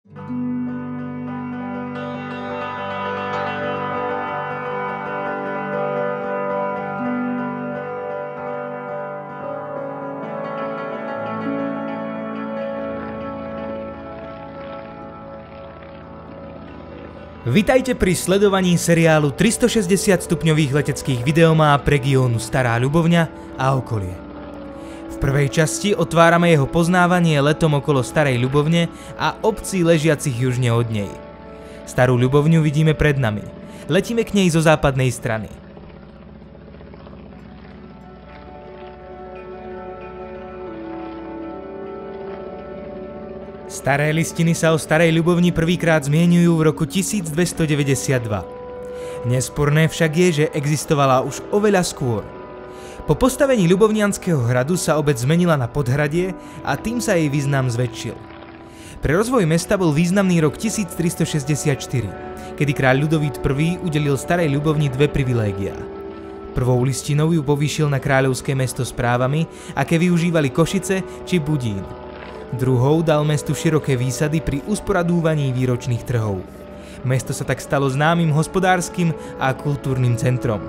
Vitajte pri sledovaní seriálu 360 stupňových leteckých videomáp regiónu Stará Ľubovňa a okolie. V prvej časti otvárame jeho poznávanie letom okolo Starej Ľubovne a obcí ležiacich južne od nej. Starú Ľubovňu vidíme pred nami. Letíme k nej zo západnej strany. Staré listiny sa o Starej Ľubovni prvýkrát zmieňujú v roku 1292. Nesporné však je, že existovala už oveľa skôr. Po postavení Ľubovnianskeho hradu sa obec zmenila na podhradie a tým sa jej význam zväčšil. Pre rozvoj mesta bol významný rok 1364, kedy kráľ Ľudovít I udelil Starej Ľubovni dve privilégiá. Prvou listinou ju povýšil na kráľovské mesto s právami, aké využívali Košice či Budín. Druhou dal mestu široké výsady pri usporadúvaní výročných trhov. Mesto sa tak stalo známym hospodárskym a kultúrnym centrom.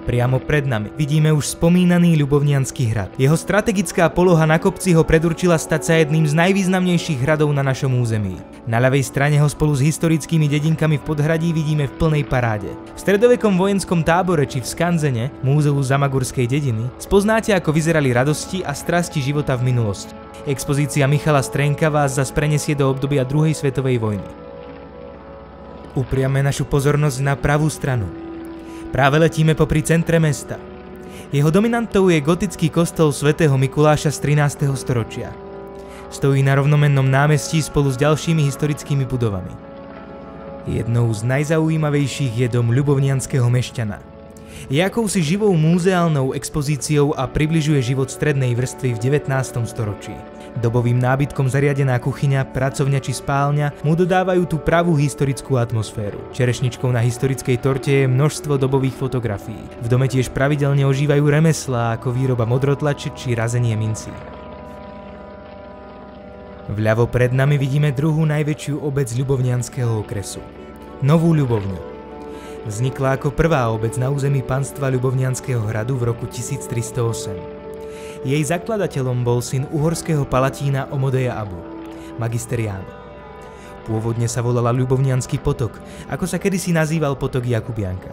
Priamo pred nami vidíme už spomínaný Ľubovniansky hrad. Jeho strategická poloha na kopci ho predurčila stať sa jedným z najvýznamnejších hradov na našom území. Na ľavej strane ho spolu s historickými dedinkami v podhradí vidíme v plnej paráde. V stredovekom vojenskom tábore či v Skanzene, múzeu Zamagurskej dediny, spoznáte, ako vyzerali radosti a strasti života v minulosti. Expozícia Michala Strenka vás zas prenesie do obdobia druhej svetovej vojny. Upriame našu pozornosť na pravú stranu. Práve letíme popri centre mesta. Jeho dominantou je gotický kostol svätého Mikuláša z 13. storočia. Stojí na rovnomennom námestí spolu s ďalšími historickými budovami. Jednou z najzaujímavejších je dom Ľubovnianskeho mešťana. Je akousi živou múzeálnou expozíciou a približuje život strednej vrstvy v 19. storočí. Dobovým nábytkom zariadená kuchyňa, pracovňa či spálňa mu dodávajú tú pravú historickú atmosféru. Čerešničkou na historickej torte je množstvo dobových fotografií. V dome tiež pravidelne ožívajú remeslá ako výroba modrotlače či razenie mincí. Vľavo pred nami vidíme druhú najväčšiu obec Ľubovnianskeho okresu. Novú Ľubovňu. Vznikla ako prvá obec na území panstva Ľubovnianskeho hradu v roku 1308. Jej zakladateľom bol syn uhorského palatína Omodeja Abu, magister Ján. Pôvodne sa volala Ľubovniansky potok, ako sa kedysi nazýval potok Jakubianka.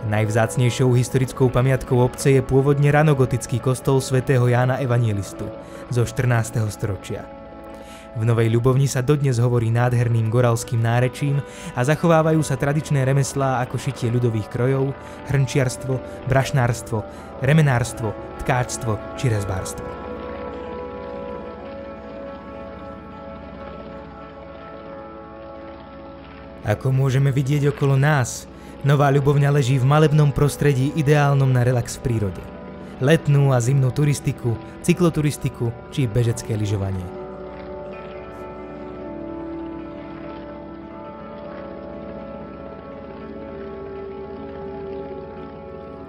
Najvzácnejšou historickou pamiatkou obce je pôvodne ranogotický kostol svätého Jána Evangelistu zo 14. storočia. V Novej Ľubovni sa dodnes hovorí nádherným goralským nárečím a zachovávajú sa tradičné remeslá ako šitie ľudových krojov, hrnčiarstvo, brašnárstvo, remenárstvo, tkáčstvo či rezbárstvo. Ako môžeme vidieť okolo nás, Nová Ľubovňa leží v malebnom prostredí ideálnom na relax v prírode. Letnú a zimnú turistiku, cykloturistiku či bežecké lyžovanie.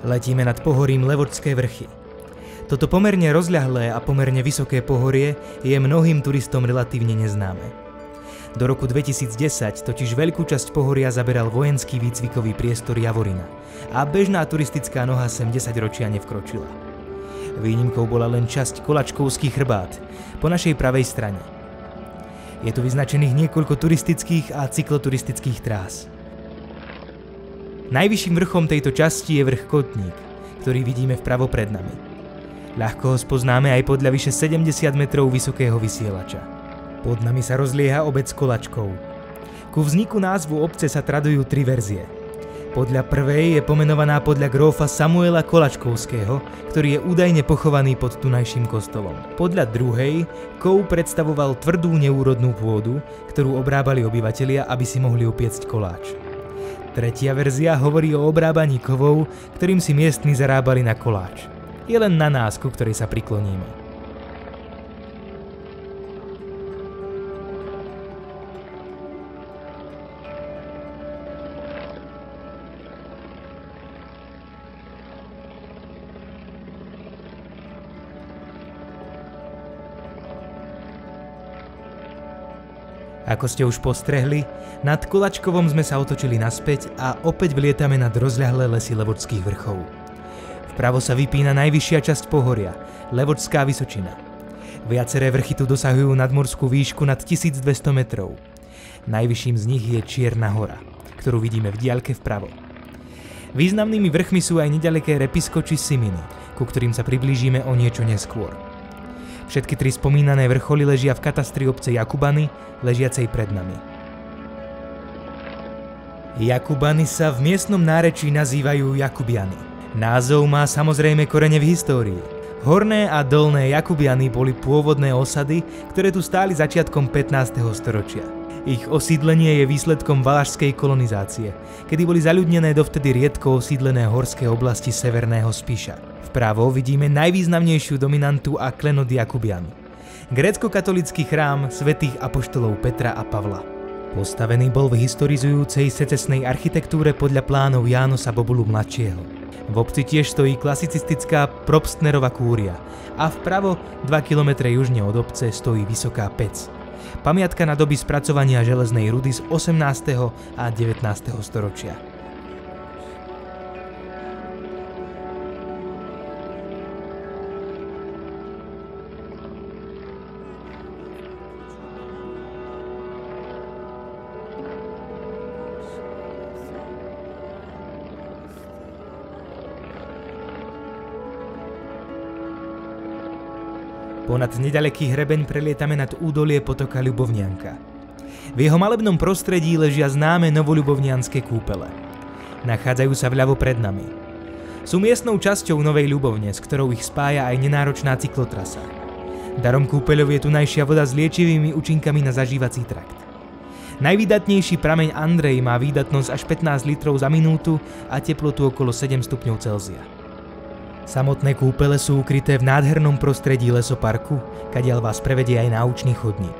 Letíme nad pohorím Levočské vrchy. Toto pomerne rozľahlé a pomerne vysoké pohorie je mnohým turistom relatívne neznáme. Do roku 2010 totiž veľkú časť pohoria zaberal vojenský výcvikový priestor Javorina a bežná turistická noha sem 10 ročia nevkročila. Výnimkou bola len časť Kolačkovský chrbát po našej pravej strane. Je tu vyznačených niekoľko turistických a cykloturistických trás. Najvyšším vrchom tejto časti je vrch Kotník, ktorý vidíme vpravo pred nami. Ľahko ho spoznáme aj podľa vyše 70 metrov vysokého vysielača. Pod nami sa rozlieha obec Kolačkov. Ku vzniku názvu obce sa tradujú tri verzie. Podľa prvej je pomenovaná podľa grófa Samuela Kolačkovského, ktorý je údajne pochovaný pod tunajším kostolom. Podľa druhej, kov predstavoval tvrdú neúrodnú pôdu, ktorú obrábali obyvatelia, aby si mohli upiecť koláč. Tretia verzia hovorí o obrábaní kovov, ktorým si miestni zarábali na koláč. Je len na nás, ku ktorej sa prikloníme. Ako ste už postrehli, nad Kolačkovom sme sa otočili naspäť a opäť vlietame nad rozľahlé lesy Levočských vrchov. Vpravo sa vypína najvyššia časť pohoria, Levočská vysočina. Viaceré vrchy tu dosahujú nadmorskú výšku nad 1200 metrov. Najvyšším z nich je Čierna hora, ktorú vidíme v diaľke vpravo. Významnými vrchmi sú aj nedaleké Repisko či Siminy, ku ktorým sa priblížime o niečo neskôr. Všetky tri spomínané vrcholy ležia v katastri obce Jakubany, ležiacej pred nami. Jakubany sa v miestnom nárečí nazývajú Jakubiany. Názov má samozrejme korene v histórii. Horné a dolné Jakubiany boli pôvodné osady, ktoré tu stáli začiatkom 15. storočia. Ich osídlenie je výsledkom valašskej kolonizácie, kedy boli zaľudnené dovtedy riedko osídlené horské oblasti severného Spiša. Vpravo vidíme najvýznamnejšiu dominantu a klenot Jakubian. Grécko-katolícky chrám svätých apoštolov Petra a Pavla. Postavený bol v historizujúcej secesnej architektúre podľa plánov Jánosa Bobulu mladšieho. V obci tiež stojí klasicistická Probstnerova kúria a vpravo 2 km južne od obce stojí vysoká pec. Pamiatka na doby spracovania železnej rudy z 18. a 19. storočia. Ponad nedaleký hrebeň prelietame nad údolie potoka Ľubovnianka. V jeho malebnom prostredí ležia známe novoľubovnianske kúpele. Nachádzajú sa vľavo pred nami. Sú miestnou časťou Novej Ľubovne, s ktorou ich spája aj nenáročná cyklotrasa. Darom kúpeľov je tunajšia voda s liečivými účinkami na zažívací trakt. Najvýdatnejší prameň Andrej má výdatnosť až 15 litrov za minútu a teplotu okolo 7 stupňov Celzia. Samotné kúpele sú ukryté v nádhernom prostredí lesoparku, kadiaľ vás prevedie aj náučný chodník.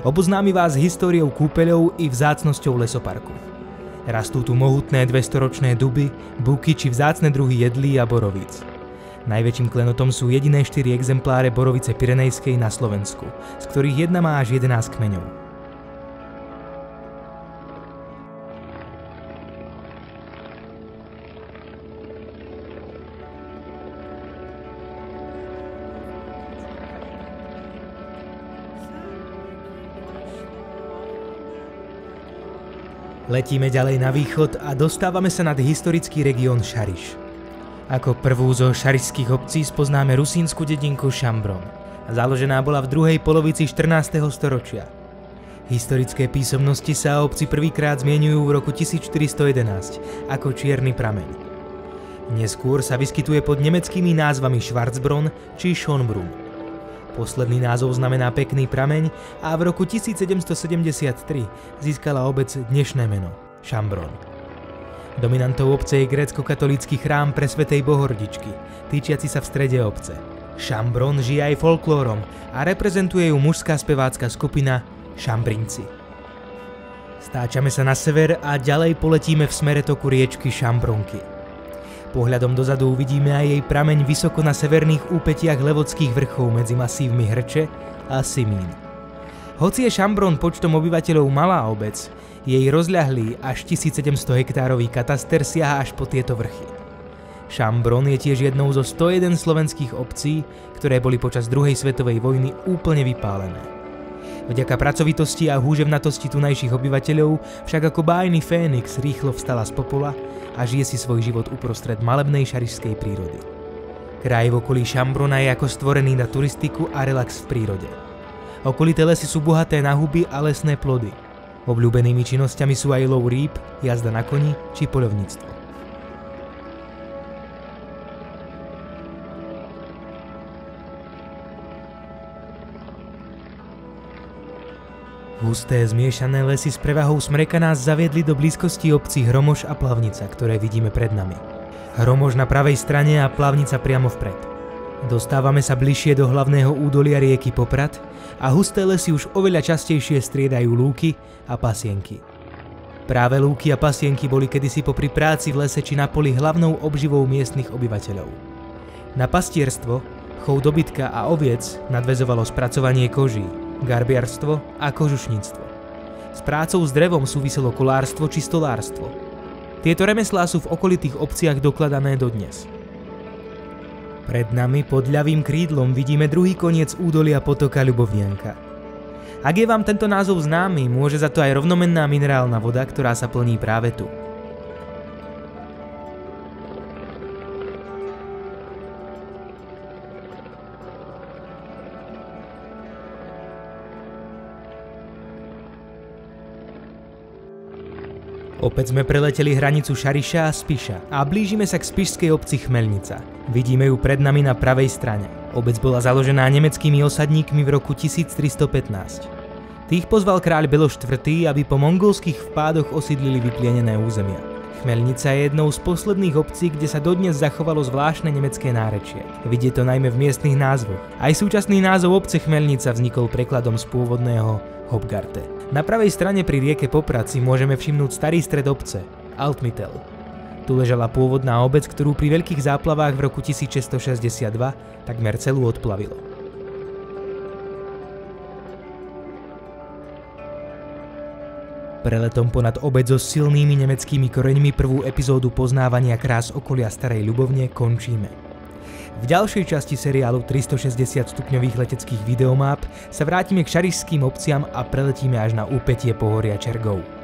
Oboznámi vás históriou kúpeľov i vzácnosťou lesoparku. Rastú tu mohutné 200-ročné duby, buky či vzácne druhy jedlí a borovíc. Najväčším klenotom sú jediné 4 exempláre borovice pyrenejskej na Slovensku, z ktorých jedna má až 11 kmeňov. Letíme ďalej na východ a dostávame sa nad historický región Šariš. Ako prvú zo šarišských obcí spoznáme rusínsku dedinku Šambron. Založená bola v druhej polovici 14. storočia. Historické písomnosti sa o obci prvýkrát zmieňujú v roku 1411 ako Čierny prameň. Neskôr sa vyskytuje pod nemeckými názvami Schwarzbronn či Schönbrunn. Posledný názov znamená pekný prameň a v roku 1773 získala obec dnešné meno Šambron. Dominantou obce je grécko-katolícky chrám Presvätej Bohorodičky, týčiaci sa v strede obce. Šambron žije aj folklórom a reprezentuje ju mužská spevácka skupina Šambrinci. Stáčame sa na sever a ďalej poletíme v smere toku riečky Šambronky. Pohľadom dozadu uvidíme aj jej prameň vysoko na severných úpetiach Levočských vrchov medzi masívmi Hrče a Simín. Hoci je Šambron počtom obyvateľov malá obec, jej rozľahlý až 1700 hektárový kataster siaha až po tieto vrchy. Šambron je tiež jednou zo 101 slovenských obcí, ktoré boli počas druhej svetovej vojny úplne vypálené. Vďaka pracovitosti a húževnatosti tunajších obyvateľov však ako bájny Fénix rýchlo vstala z popola a žije si svoj život uprostred malebnej šarišskej prírody. Kraj v okolí Šambrona je ako stvorený na turistiku a relax v prírode. Okolité lesy sú bohaté na huby a lesné plody. Obľúbenými činnosťami sú aj lov rýb, jazda na koni či poľovníctvo. Husté zmiešané lesy s prevahou smreka nás zaviedli do blízkosti obcí Hromož a Plavnica, ktoré vidíme pred nami. Hromož na pravej strane a Plavnica priamo vpred. Dostávame sa bližšie do hlavného údolia rieky Poprad a husté lesy už oveľa častejšie striedajú lúky a pasienky. Práve lúky a pasienky boli kedysi popri práci v lese či na poli hlavnou obživou miestnych obyvateľov. Na pastierstvo, chov dobytka a oviec nadväzovalo spracovanie koží, garbiarstvo a kožušníctvo. S prácou s drevom súviselo kolárstvo či stolárstvo. Tieto remeslá sú v okolitých obciach dokladané dodnes. Pred nami pod ľavým krídlom vidíme druhý koniec údolia potoka Ľubovňanka. Ak je vám tento názov známy, môže za to aj rovnomenná minerálna voda, ktorá sa plní práve tu. Opäť sme preleteli hranicu Šariša a Spiša a blížime sa k spišskej obci Chmelnica. Vidíme ju pred nami na pravej strane. Obec bola založená nemeckými osadníkmi v roku 1315. Tých pozval kráľ Beloš IV, aby po mongolských vpádoch osídlili vyplienené územia. Chmelnica je jednou z posledných obcí, kde sa dodnes zachovalo zvláštne nemecké nárečie. Vidieť to najmä v miestnych názvoch. Aj súčasný názov obce Chmelnica vznikol prekladom z pôvodného Hopgarte. Na pravej strane pri rieke Poprat si môžeme všimnúť starý stred obce, Altmittel. Tu ležala pôvodná obec, ktorú pri veľkých záplavách v roku 1662 takmer celú odplavilo. Preletom ponad obec so silnými nemeckými koreňmi prvú epizódu poznávania krás okolia Starej Ľubovne končíme. V ďalšej časti seriálu 360 stupňových leteckých videomáp sa vrátime k šarišským obciam a preletíme až na úpätie pohoria Čergov.